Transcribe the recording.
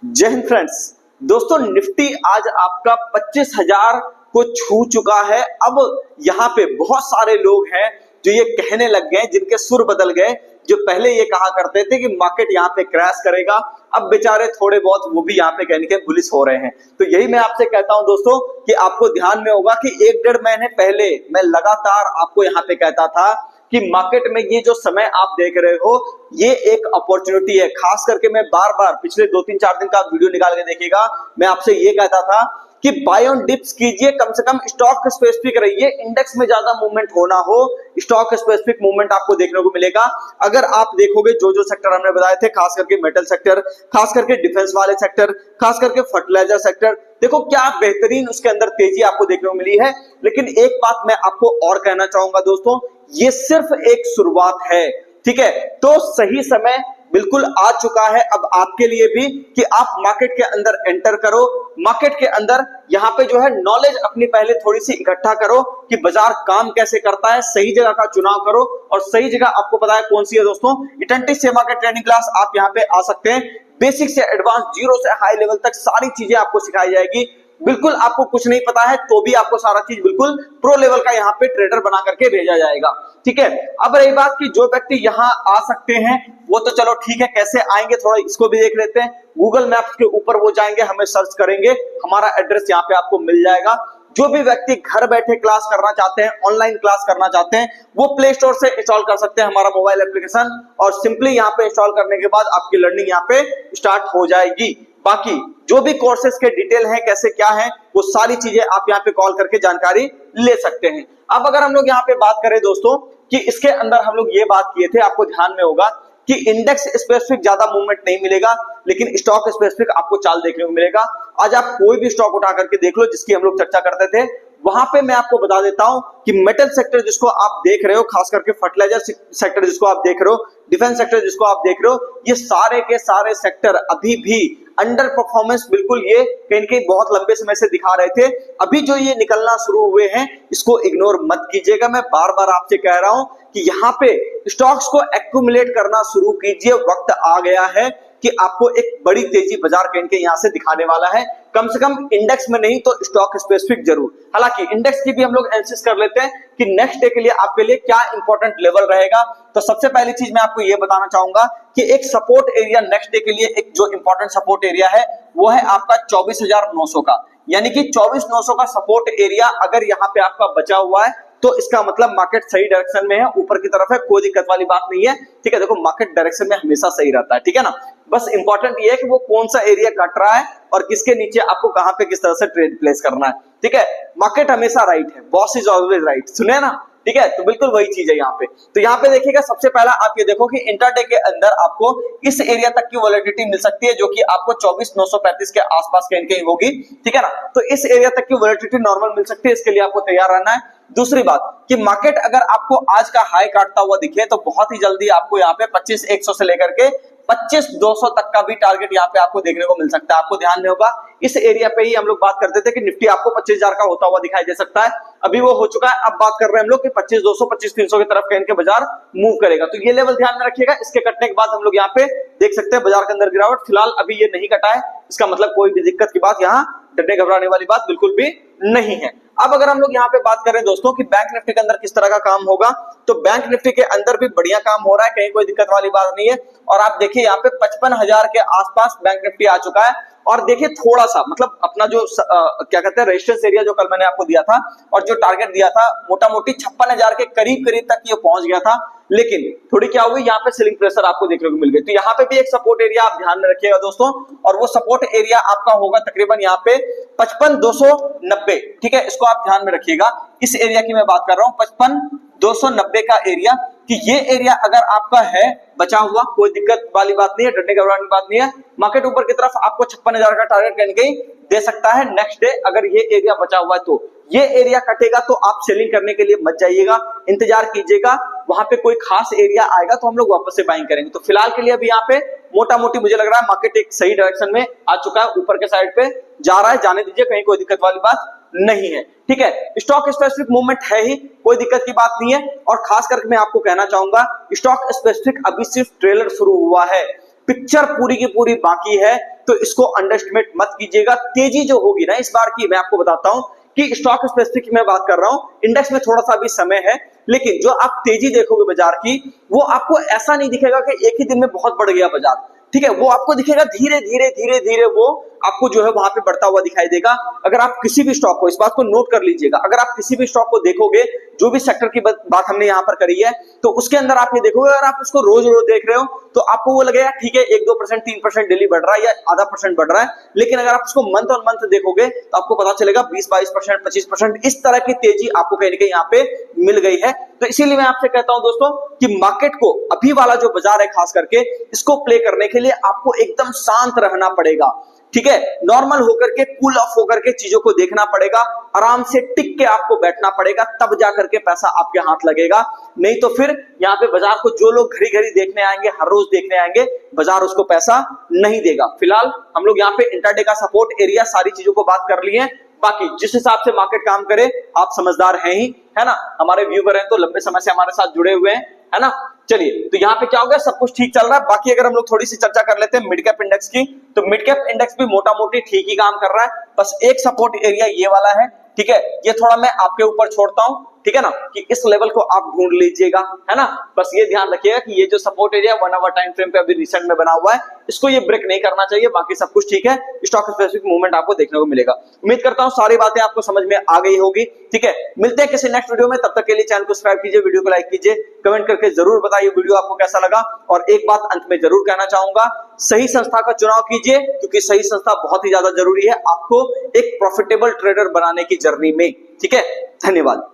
जय हिंद फ्रेंड्स। दोस्तों निफ्टी आज आपका 25,000 को छू चुका है। अब यहाँ पे बहुत सारे लोग हैं जो ये कहने लग गए, जिनके सुर बदल गए, जो पहले ये कहा करते थे कि मार्केट यहाँ पे क्रैश करेगा, अब बेचारे थोड़े बहुत वो भी यहाँ पे कहने के बुलिश हो रहे हैं। तो यही मैं आपसे कहता हूं दोस्तों कि आपको ध्यान में होगा कि 1-1.5 महीने पहले मैं लगातार आपको यहाँ पे कहता था कि मार्केट में ये जो समय आप देख रहे हो ये एक अपॉर्चुनिटी है। खास करके मैं बार बार पिछले 2-3-4 दिन का वीडियो निकाल के देखिएगा, मैं आपसे ये कहता था कि बाय ऑन डिप्स कीजिए, कम से कम स्टॉक स्पेसिफिक रहिए। इंडेक्स में ज्यादा मूवमेंट होना हो, स्टॉक स्पेसिफिक मूवमेंट आपको देखने को मिलेगा। अगर आप देखोगे जो सेक्टर हमने बताए थे, खास करके मेटल सेक्टर, खास करके डिफेंस वाले सेक्टर, खास करके फर्टिलाइजर सेक्टर, देखो क्या बेहतरीन उसके अंदर तेजी आपको देखने को मिली है। लेकिन एक बात मैं आपको और कहना चाहूंगा दोस्तों, ये सिर्फ एक शुरुआत है, ठीक है। तो सही समय बिल्कुल आ चुका है अब आपके लिए भी कि आप मार्केट के अंदर एंटर करो। मार्केट के अंदर यहाँ पे जो है नॉलेज अपनी पहले थोड़ी सी इकट्ठा करो कि बाजार काम कैसे करता है, सही जगह का चुनाव करो। और सही जगह आपको पता है कौन सी है दोस्तों, इटेंटिव सेमा के ट्रेनिंग क्लास आप यहाँ पे आ सकते हैं। बेसिक से एडवांस, जीरो से हाई लेवल तक सारी चीजें आपको सिखाई जाएगी। बिल्कुल आपको कुछ नहीं पता है तो भी आपको सारा चीज बिल्कुल प्रो लेवल का यहाँ पे ट्रेडर बना करके भेजा जाएगा, ठीक है। अब रही बात कि जो व्यक्ति यहाँ आ सकते हैं वो तो चलो ठीक है, कैसे आएंगे थोड़ा इसको भी देख लेते हैं। गूगल मैप्स के ऊपर वो जाएंगे, हमें सर्च करेंगे, हमारा एड्रेस यहाँ पे आपको मिल जाएगा। जो भी व्यक्ति घर बैठे क्लास करना चाहते हैं, ऑनलाइन क्लास करना चाहते हैं, वो प्ले स्टोर से इंस्टॉल कर सकते हैं हमारा मोबाइल एप्लीकेशन, और सिंपली यहाँ पे इंस्टॉल करने के बाद आपकी लर्निंग यहाँ पे स्टार्ट हो जाएगी। बाकी जो भी कोर्सेज के डिटेल है, कैसे क्या है, वो सारी चीजें आप यहाँ पे कॉल करके जानकारी ले सकते हैं। अब अगर हम लोग यहाँ पे बात करें दोस्तों कि इसके अंदर हम लोग ये बात किए थे, आपको ध्यान में होगा कि इंडेक्स स्पेसिफिक ज्यादा मूवमेंट नहीं मिलेगा, लेकिन स्टॉक स्पेसिफिक आपको चाल देखने को मिलेगा। आज आप कोई भी स्टॉक उठा करके देख लो जिसकी हम लोग चर्चा करते थे, वहां पे मैं आपको बता देता हूं कि मेटल सेक्टर जिसको आप देख रहे हो, खास करके फर्टिलाइजर सेक्टर जिसको आप देख रहे हो, डिफेंस सेक्टर जिसको आप देख रहे हो, ये सारे के सारे सेक्टर अभी भी अंडर परफॉर्मेंस बिल्कुल ये कहीं कहीं बहुत लंबे समय से दिखा रहे थे। अभी जो ये निकलना शुरू हुए हैं इसको इग्नोर मत कीजिएगा। मैं बार बार आपसे कह रहा हूं कि यहाँ पे स्टॉक्स को एक्यूमुलेट करना शुरू कीजिए। वक्त आ गया है कि आपको एक बड़ी तेजी बाजार कहीं के यहां से दिखाने वाला है, कम से कम इंडेक्स में नहीं तो स्टॉक स्पेसिफिक जरूर। हालांकि इंडेक्स की भी हम लोग एनालिसिस कर लेते हैं कि नेक्स्ट डे के लिए आपके लिए क्या इंपॉर्टेंट लेवल रहेगा। तो सबसे पहली चीज मैं आपको यह बताना चाहूंगा कि एक सपोर्ट एरिया नेक्स्ट डे के लिए, एक जो इंपॉर्टेंट सपोर्ट एरिया है वो है आपका 24,900 का, यानी कि 24,900 का सपोर्ट एरिया अगर यहाँ पे आपका बचा हुआ है तो इसका मतलब मार्केट सही डायरेक्शन में है, ऊपर की तरफ है, कोई दिक्कत वाली बात नहीं है, ठीक है। देखो मार्केट डायरेक्शन में हमेशा सही रहता है, ठीक है ना। बस इंपॉर्टेंट ये है कि वो कौन सा एरिया कट रहा है और किसके नीचे आपको कहां पे किस तरह से ट्रेड प्लेस करना है, ठीक है। मार्केट हमेशा राइट है, बॉस इज ऑलवेज राइट, सुने ना, ठीक है। तो बिल्कुल वही चीज है यहाँ पे। तो यहाँ पे देखिएगा, सबसे पहला आप ये देखो कि इंट्राडे के अंदर आपको इस एरिया तक की वॉलेटिलिटी मिल सकती है, जो कि आपको 24,935 के आसपास कहीं कहीं होगी, ठीक है ना। तो इस एरिया तक की वॉलेटिलिटी नॉर्मल मिल सकती है, इसके लिए आपको तैयार रहना है। दूसरी बात कि मार्केट अगर आपको आज का हाई काटता हुआ दिखे तो बहुत ही जल्दी आपको यहाँ पे 25,100 से लेकर के 25,200 तक का भी टारगेट यहाँ पे आपको देखने को मिल सकता है। आपको ध्यान में होगा इस एरिया पे ही हम लोग बात करते थे कि निफ्टी आपको 25,000 का होता हुआ दिखाई दे सकता है, अभी वो हो चुका है। अब बात कर रहे हैं हम लोग कि 25,200 25,300 की तरफ कहीं के बाजार मूव करेगा। तो ये लेवल ध्यान में रखिएगा। इसके कटने के बाद हम लोग यहाँ पे देख सकते हैं बाजार के अंदर गिरावट, फिलहाल अभी ये नहीं कटा है, इसका मतलब कोई भी दिक्कत की बात, यहाँ डरने घबराने वाली बात बिल्कुल भी नहीं है। अब अगर हम लोग यहाँ पे बात करें दोस्तों कि बैंक निफ्टी के अंदर किस तरह का काम होगा, तो बैंक निफ्टी के अंदर भी बढ़िया काम हो रहा है, कहीं कोई दिक्कत वाली बात नहीं है। और आप देखिए यहाँ पे 55,000 के आसपास बैंक निफ्टी आ चुका है। और देखिए थोड़ा सा मतलब अपना जो क्या कहते हैं रेजिस्टेंस एरिया जो कल मैंने आपको दिया था और जो टारगेट दिया था, मोटा मोटी 56,000 के करीब करीब तक ये पहुंच गया था, लेकिन थोड़ी क्या हुई यहाँ पे सेलिंग प्रेशर आपको देखने को मिल गई। तो यहाँ पे भी एक सपोर्ट एरिया आप ध्यान में रखिएगा दोस्तों, और वो सपोर्ट एरिया आपका होगा तकरीबन यहाँ पे 55,290, ठीक है। इसको आप ध्यान में रखिएगा, इस एरिया की मैं बात कर रहा हूँ, 55,290 का एरिया, कि ये एरिया अगर आपका है बचा हुआ, कोई दिक्कत वाली बात नहीं है, डरने घबराने की बात नहीं है। मार्केट ऊपर की तरफ आपको 56,000 का टारगेट कहीं कहीं दे सकता है नेक्स्ट डे, अगर ये एरिया बचा हुआ है। तो ये एरिया कटेगा तो आप सेलिंग करने के लिए मत जाइएगा, इंतजार कीजिएगा, वहां पे कोई खास एरिया आएगा तो हम लोग वापस से बाइंग करेंगे। तो फिलहाल के लिए अभी यहाँ पे मोटा मोटी मुझे लग रहा है मार्केट एक सही डायरेक्शन में आ चुका है, ऊपर के साइड पे जा रहा है, जाने दीजिए, कहीं कोई दिक्कत वाली बात नहीं है, ठीक है। स्टॉक स्पेसिफिक मूवमेंट है ही, कोई दिक्कत की बात नहीं है। और खास करके मैं आपको कहना चाहूंगा स्टॉक स्पेसिफिक अभी सिर्फ ट्रेलर शुरू हुआ है, पिक्चर पूरी की पूरी बाकी है, तो इसको अंडरएस्टिमेट मत कीजिएगा। तेजी जो होगी ना इस बार की, मैं आपको बताता हूं कि स्टॉक स्पेसिफिक में बात कर रहा हूं, इंडेक्स में थोड़ा सा अभी समय है, लेकिन जो आप तेजी देखोगे बाजार की, वो आपको ऐसा नहीं दिखेगा कि एक ही दिन में बहुत बढ़ गया बाजार, ठीक है, वो आपको दिखेगा धीरे धीरे धीरे धीरे वो आपको जो है वहां पे बढ़ता हुआ दिखाई देगा। अगर आप किसी भी स्टॉक को, इस बात को नोट कर लीजिएगा, अगर आप किसी भी स्टॉक को देखोगे, जो भी सेक्टर की बात हमने यहां पर करी है, तो उसके अंदर आप ये देखोगे, अगर आप उसको रोज रोज देख रहे हो तो आपको वो लगेगा ठीक है 1-2% 3% डेली बढ़ रहा है या आधा % बढ़ रहा है, लेकिन अगर आप उसको मंथ ऑन मंथ देखोगे तो आपको पता चलेगा 20-22% 25% इस तरह की तेजी आपको कहीं ना कहीं यहाँ पे मिल गई है। तो इसीलिए मैं आपसे कहता हूं दोस्तों कि मार्केट को अभी वाला जो बाजार है खास करके, इसको प्ले करने के लिए आपको एकदम शांत रहना पड़ेगा, ठीक है, नॉर्मल होकर के, कूल ऑफ होकर के चीजों को देखना पड़ेगा, आराम से टिक के आपको बैठना पड़ेगा, तब जाकर के पैसा आपके हाथ लगेगा। नहीं तो फिर यहाँ पे बाजार को जो लोग घड़ी घड़ी देखने आएंगे, हर रोज देखने आएंगे, बाजार उसको पैसा नहीं देगा। फिलहाल हम लोग यहाँ पे इंट्राडे का सपोर्ट एरिया सारी चीजों को बात कर लिए हैं, बाकी जिस हिसाब से मार्केट काम करे, आप समझदार हैं ही, है ना, हमारे व्यूवर हैं तो लंबे समय से हमारे साथ जुड़े हुए हैं, है ना। चलिए, तो यहाँ पे क्या हो गया, सब कुछ ठीक चल रहा है। बाकी अगर हम लोग थोड़ी सी चर्चा कर लेते हैं मिड कैप इंडेक्स की, तो मिड कैप इंडेक्स भी मोटा मोटी ठीक ही काम कर रहा है, बस एक सपोर्ट एरिया ये वाला है, ठीक है, ये थोड़ा मैं आपके ऊपर छोड़ता हूं, ठीक है ना, कि इस लेवल को आप ढूंढ लीजिएगा, है ना। बस ये ध्यान रखिएगा कि ये जो support area 1 hour time frame पे अभी रिसेंट में बना हुआ है, इसको ये ब्रेक नहीं करना चाहिए, बाकी सब कुछ ठीक है, स्टॉक स्पेसिफिक मूवमेंट आपको देखने को मिलेगा। उम्मीद करता हूं सारी बातें आपको समझ में आ गई होगी, ठीक है। मिलते हैं किसी नेक्स्ट वीडियो में, तब तक के लिए चैनल को सब्सक्राइब कीजिए, वीडियो को लाइक कीजिए, कमेंट करके जरूर बताइए वीडियो आपको कैसा लगा। और एक बात अंत में जरूर कहना चाहूंगा, सही संस्था का चुनाव कीजिए, क्योंकि सही संस्था बहुत ही ज्यादा जरूरी है आपको एक प्रॉफिटेबल ट्रेडर बनाने की जर्नी में, ठीक है। धन्यवाद।